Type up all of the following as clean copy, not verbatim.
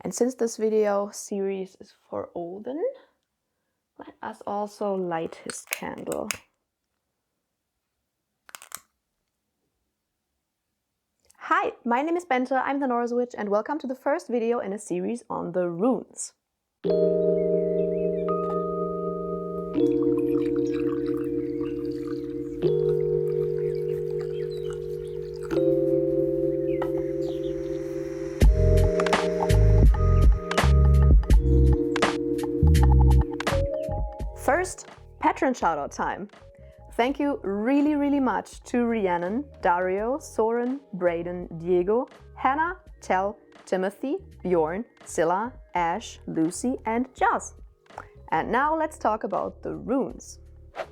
And since this video series is for Odin, let us also light his candle. Hi, my name is Bente, I'm the Norse Witch, and welcome to the first video in a series on the runes. First, Patron shoutout time. Thank you really much to Rhiannon, Dario, Soren, Braden, Diego, Hannah, Tel, Timothy, Bjorn, Scylla, Ash, Lucy and Jazz. And now let's talk about the runes.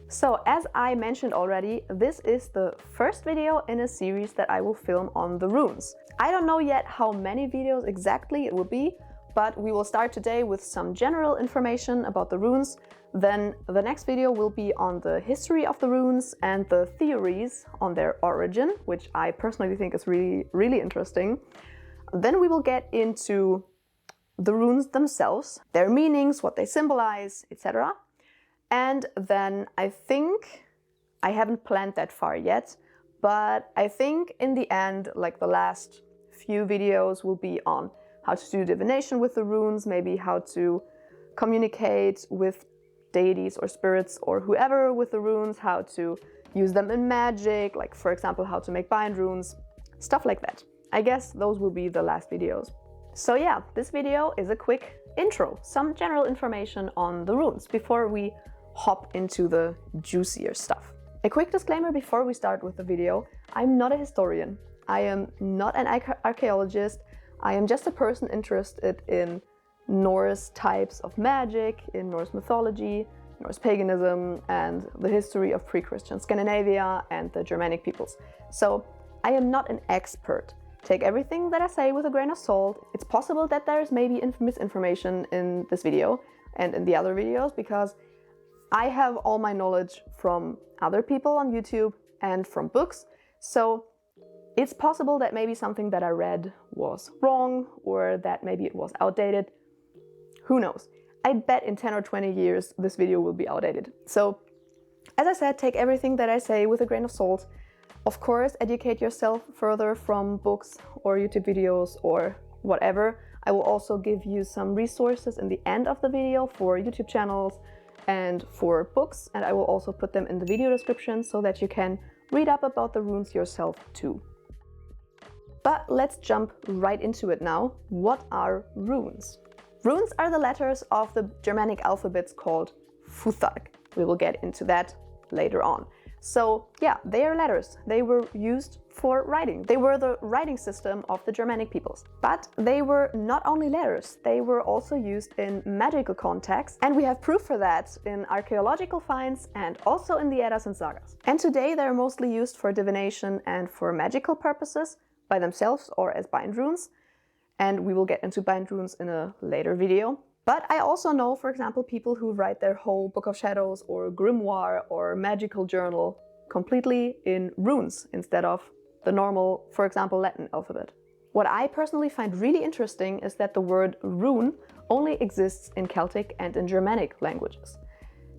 So as I mentioned already, this is the first video in a series that I will film on the runes. I don't know yet how many videos exactly it will be, but we will start today with some general information about the runes. Then the next video will be on the history of the runes and the theories on their origin, which I personally think is really interesting. Then we will get into the runes themselves, their meanings, what they symbolize, etc. And then I think, I haven't planned that far yet, but I think in the end, like the last few videos will be on how to do divination with the runes, maybe how to communicate with deities or spirits or whoever with the runes, how to use them in magic, like for example how to make bind runes, stuff like that. I guess those will be the last videos. So yeah, this video is a quick intro, some general information on the runes before we hop into the juicier stuff. A quick disclaimer before we start with the video: I'm not a historian, I am not an archaeologist, I am just a person interested in Norse types of magic, in Norse mythology, Norse paganism, and the history of pre-Christian Scandinavia and the Germanic peoples. So I am not an expert. Take everything that I say with a grain of salt. It's possible that there is maybe misinformation in this video and in the other videos, because I have all my knowledge from other people on YouTube and from books. So it's possible that maybe something that I read was wrong, or that maybe it was outdated. Who knows? I bet in 10 or 20 years this video will be outdated. So, as I said, take everything that I say with a grain of salt. Of course, educate yourself further from books or YouTube videos or whatever. I will also give you some resources in the end of the video for YouTube channels and for books, and I will also put them in the video description so that you can read up about the runes yourself too. But let's jump right into it now. What are runes? Runes are the letters of the Germanic alphabets called Futhark. We will get into that later on. So yeah, they are letters. They were used for writing. They were the writing system of the Germanic peoples. But they were not only letters, they were also used in magical contexts, and we have proof for that in archaeological finds and also in the Eddas and Sagas. And today they're mostly used for divination and for magical purposes by themselves or as bind runes. And we will get into bind runes in a later video. But I also know, for example, people who write their whole Book of Shadows or grimoire or magical journal completely in runes instead of the normal, for example, Latin alphabet. What I personally find really interesting is that the word rune only exists in Celtic and in Germanic languages.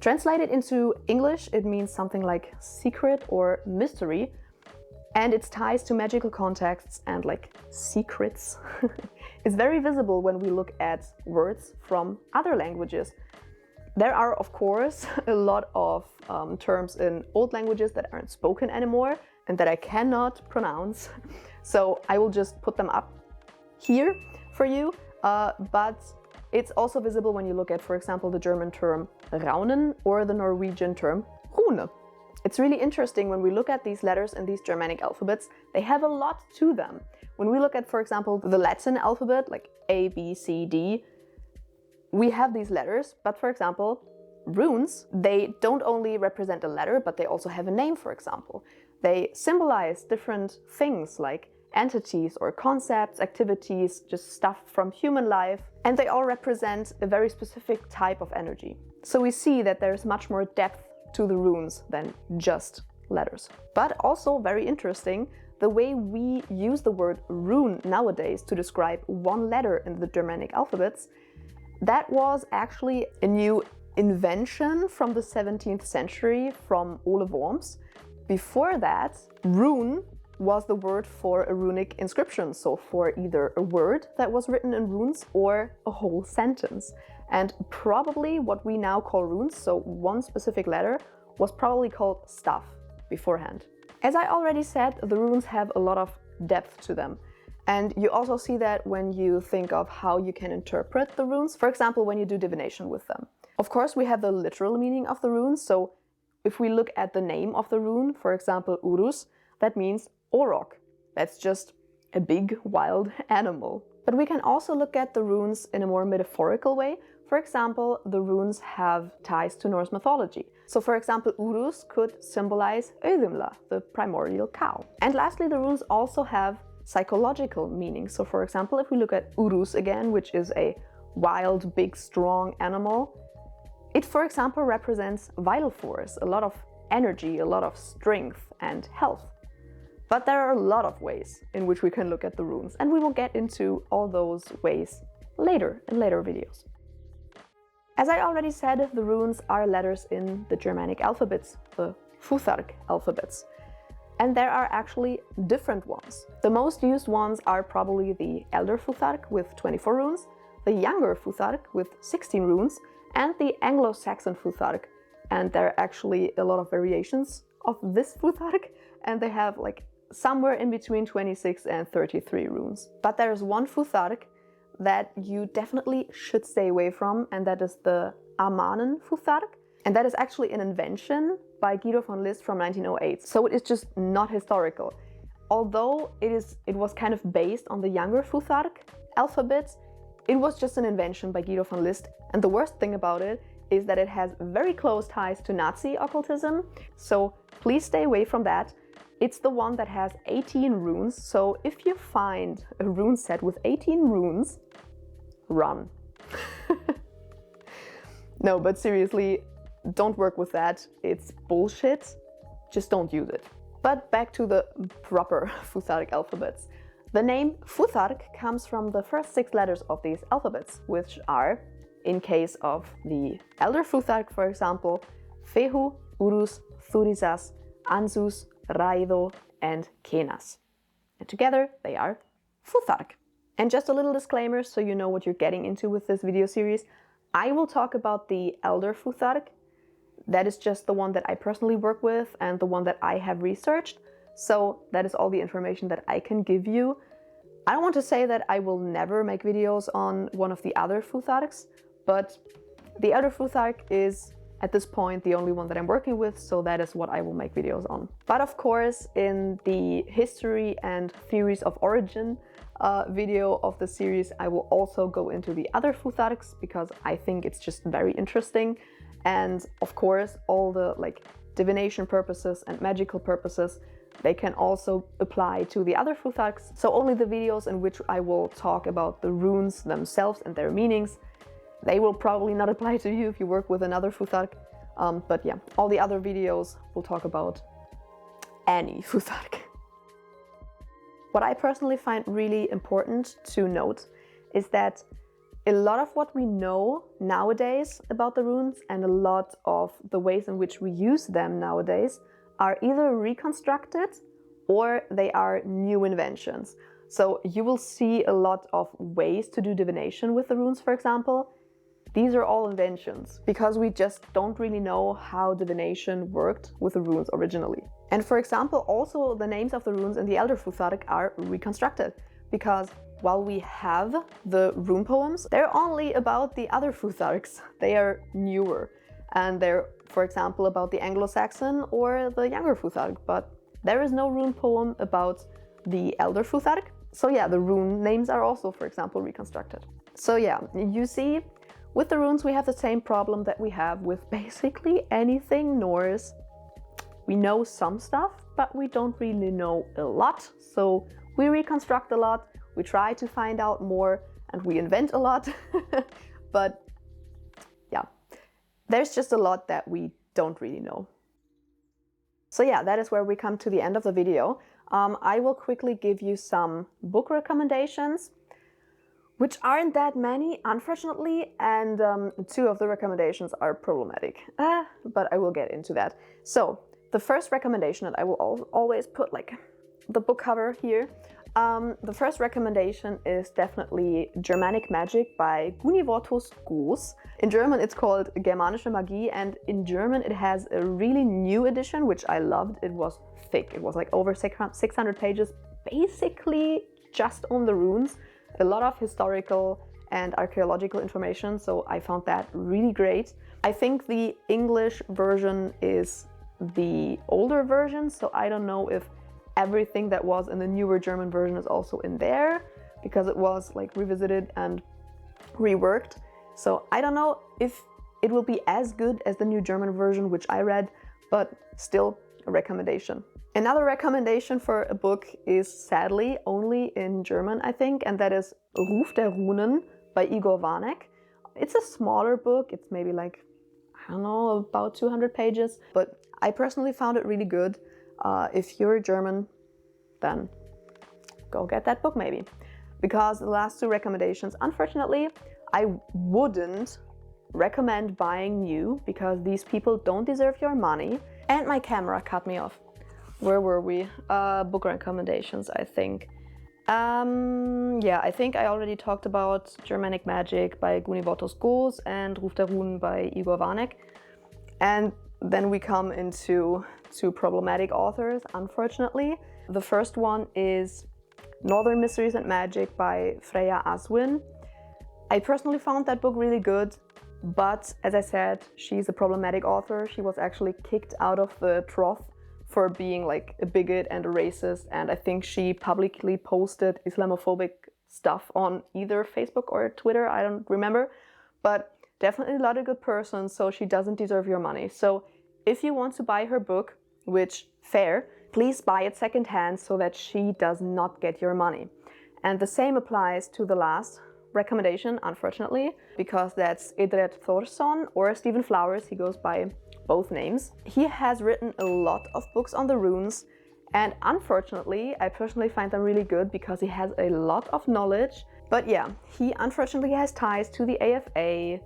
Translated into English, it means something like secret or mystery, and its ties to magical contexts and like secrets is very visible when we look at words from other languages. There are, of course, a lot of terms in old languages that aren't spoken anymore and that I cannot pronounce. So I will just put them up here for you. But it's also visible when you look at, for example, the German term raunen or the Norwegian term rune. It's really interesting when we look at these letters in these Germanic alphabets, they have a lot to them. When we look at, for example, the Latin alphabet, like A, B, C, D, we have these letters, but for example, runes, they don't only represent a letter, but they also have a name, for example. They symbolize different things like entities or concepts, activities, just stuff from human life, and they all represent a very specific type of energy. So we see that there's much more depth to the runes than just letters. But also very interesting, the way we use the word rune nowadays to describe one letter in the Germanic alphabets, that was actually a new invention from the 17th century from Ole Worms. Before that, rune was the word for a runic inscription, so for either a word that was written in runes or a whole sentence. And probably what we now call runes, so one specific letter, was probably called stuff beforehand. As I already said, the runes have a lot of depth to them. And you also see that when you think of how you can interpret the runes, for example, when you do divination with them. Of course, we have the literal meaning of the runes, so if we look at the name of the rune, for example, Urus, that means Orok. That's just a big wild animal. But we can also look at the runes in a more metaphorical way. For example, the runes have ties to Norse mythology. So for example, Urus could symbolize Auðumla, the primordial cow. And lastly, the runes also have psychological meaning. So for example, if we look at Urus again, which is a wild, big, strong animal, it, for example, represents vital force, a lot of energy, a lot of strength and health. But there are a lot of ways in which we can look at the runes, and we will get into all those ways later in later videos. As I already said, the runes are letters in the Germanic alphabets, the Futhark alphabets. And there are actually different ones. The most used ones are probably the Elder Futhark with 24 runes, the Younger Futhark with 16 runes, and the Anglo-Saxon Futhark. And there are actually a lot of variations of this Futhark, and they have like somewhere in between 26 and 33 runes. But there's one Futhark that you definitely should stay away from, and that is the Amanen Futhark. And that is actually an invention by Guido von List from 1908. So it is just not historical. Although it was kind of based on the Younger Futhark alphabet, it was just an invention by Guido von List. And the worst thing about it is that it has very close ties to Nazi occultism. So please stay away from that. It's the one that has 18 runes. So if you find a rune set with 18 runes, run. No, but seriously, don't work with that. It's bullshit. Just don't use it. But back to the proper Futhark alphabets. The name Futhark comes from the first 6 letters of these alphabets, which are, in case of the Elder Futhark, for example, Fehu, Urus, Thurisas, Anzus, Raido, and Kenas. And together they are Futhark. And just a little disclaimer so you know what you're getting into with this video series. I will talk about the Elder Futhark. That is just the one that I personally work with and the one that I have researched. So that is all the information that I can give you. I don't want to say that I will never make videos on one of the other Futharks, but the Elder Futhark is at this point the only one that I'm working with, so that is what I will make videos on. But of course, in the history and theories of origin video of the series, I will also go into the other Futharks because I think it's just very interesting. And of course, all the divination purposes and magical purposes, they can also apply to the other Futharks. So only the videos in which I will talk about the runes themselves and their meanings, they will probably not apply to you if you work with another Futhark. But yeah, all the other videos will talk about any Futhark. What I personally find really important to note is that a lot of what we know nowadays about the runes and a lot of the ways in which we use them nowadays are either reconstructed or they are new inventions. So you will see a lot of ways to do divination with the runes, for example. These are all inventions because we just don't really know how divination worked with the runes originally. And for example, also the names of the runes in the Elder Futhark are reconstructed because while we have the rune poems, they're only about the other Futharks. They are newer and they're, for example, about the Anglo-Saxon or the Younger Futhark, but there is no rune poem about the Elder Futhark. So yeah, the rune names are also, for example, reconstructed. So yeah, you see, with the runes we have the same problem that we have with basically anything Norse. We know some stuff, but we don't really know a lot. So we reconstruct a lot, we try to find out more, and we invent a lot. But yeah, there's just a lot that we don't really know. So yeah, that is where we come to the end of the video. I will quickly give you some book recommendations, which aren't that many, unfortunately, and two of the recommendations are problematic, but I will get into that. So, the first recommendation that I will always put like the book cover here. The first recommendation is definitely Norse Magick by Gunivotus Goos. In German it's called Germanische Magie, and in German it has a really new edition, which I loved. It was thick, it was like over 600 pages, basically just on the runes. A lot of historical and archaeological information, so I found that really great. I think the English version is the older version, so I don't know if everything that was in the newer German version is also in there, because it was like revisited and reworked. So I don't know if it will be as good as the new German version, which I read, but still a recommendation. Another recommendation for a book is sadly only in German, I think, and that is Ruf der Runen by Igor Vanek. It's a smaller book, it's maybe like, I don't know, about 200 pages, but I personally found it really good. If you're German, then go get that book maybe. Because the last two recommendations, unfortunately, I wouldn't recommend buying new because these people don't deserve your money. And my camera cut me off. Where were we? Book recommendations, I think. Yeah, I think I already talked about Norse Magick by Gunivotus Goos and Ruf der Runen by Igor Vanek. And then we come into two problematic authors, unfortunately. The first one is Northern Mysteries and Magic by Freya Aswin. I personally found that book really good, but as I said, she's a problematic author. She was actually kicked out of the trough for being like a bigot and a racist, and I think she publicly posted Islamophobic stuff on either Facebook or Twitter, I don't remember, but definitely not a good person, so she doesn't deserve your money. So if you want to buy her book, which fair, please buy it secondhand so that she does not get your money. And the same applies to the last recommendation, unfortunately, because that's Edred Thorsson or Stephen Flowers, he goes by both names. He has written a lot of books on the runes, and unfortunately, I personally find them really good because he has a lot of knowledge. But yeah, he unfortunately has ties to the AFA,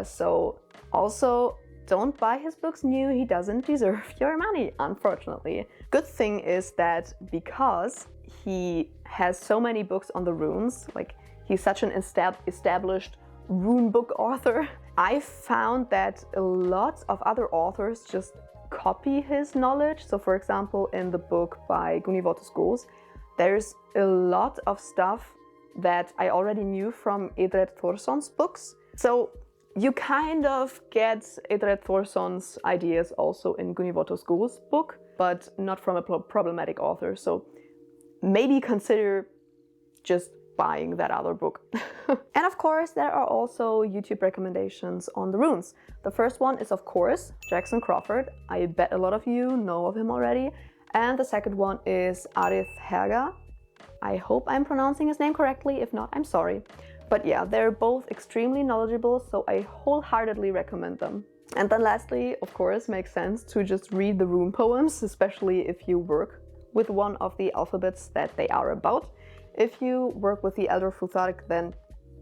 so also don't buy his books new, he doesn't deserve your money, unfortunately. Good thing is that because he has so many books on the runes, like he's such an established rune book author, I found that a lot of other authors just copy his knowledge. So for example, in the book by Gunivotus Goos, there's a lot of stuff that I already knew from Edred Thorsson's books. So you kind of get Edred Thorsson's ideas also in Gunivotus Goos' book, but not from a problematic author. So maybe consider just buying that other book. And of course, there are also YouTube recommendations on the runes. The first one is, of course, Jackson Crawford. I bet a lot of you know of him already. And the second one is Arith Herga. I hope I'm pronouncing his name correctly. If not, I'm sorry. But yeah, they're both extremely knowledgeable, so I wholeheartedly recommend them. And then lastly, of course, makes sense to just read the rune poems, especially if you work with one of the alphabets that they are about. If you work with the Elder Futhark, then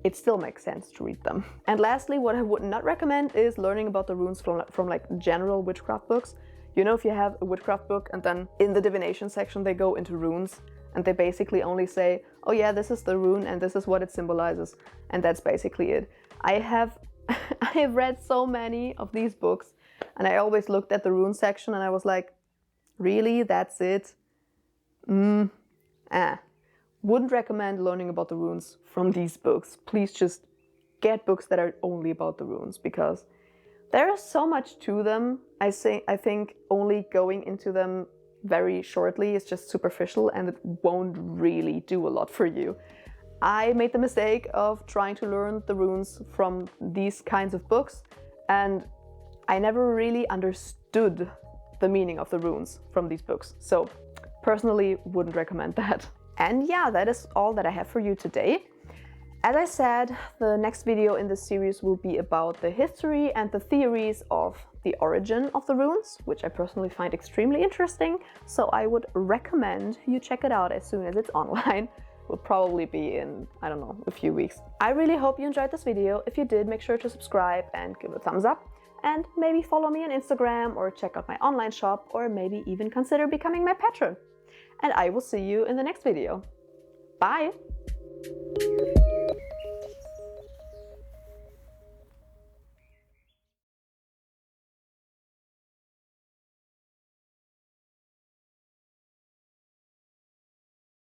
it still makes sense to read them. And lastly, what I would not recommend is learning about the runes from like general witchcraft books. You know, if you have a witchcraft book and then in the divination section they go into runes and they basically only say, oh yeah, this is the rune and this is what it symbolizes, and that's basically it. I have read so many of these books and I always looked at the rune section and I was like, really, that's it? Wouldn't recommend learning about the runes from these books. Please just get books that are only about the runes, because there is so much to them. I think only going into them very shortly is just superficial and it won't really do a lot for you. I made the mistake of trying to learn the runes from these kinds of books, and I never really understood the meaning of the runes from these books. So personally, wouldn't recommend that. And yeah, that is all that I have for you today. As I said, the next video in this series will be about the history and the theories of the origin of the runes, which I personally find extremely interesting, so I would recommend you check it out as soon as it's online. Will probably be in, I don't know, a few weeks. I really hope you enjoyed this video. If you did, make sure to subscribe and give it a thumbs up. And maybe follow me on Instagram or check out my online shop, or maybe even consider becoming my patron. And I will see you in the next video. Bye!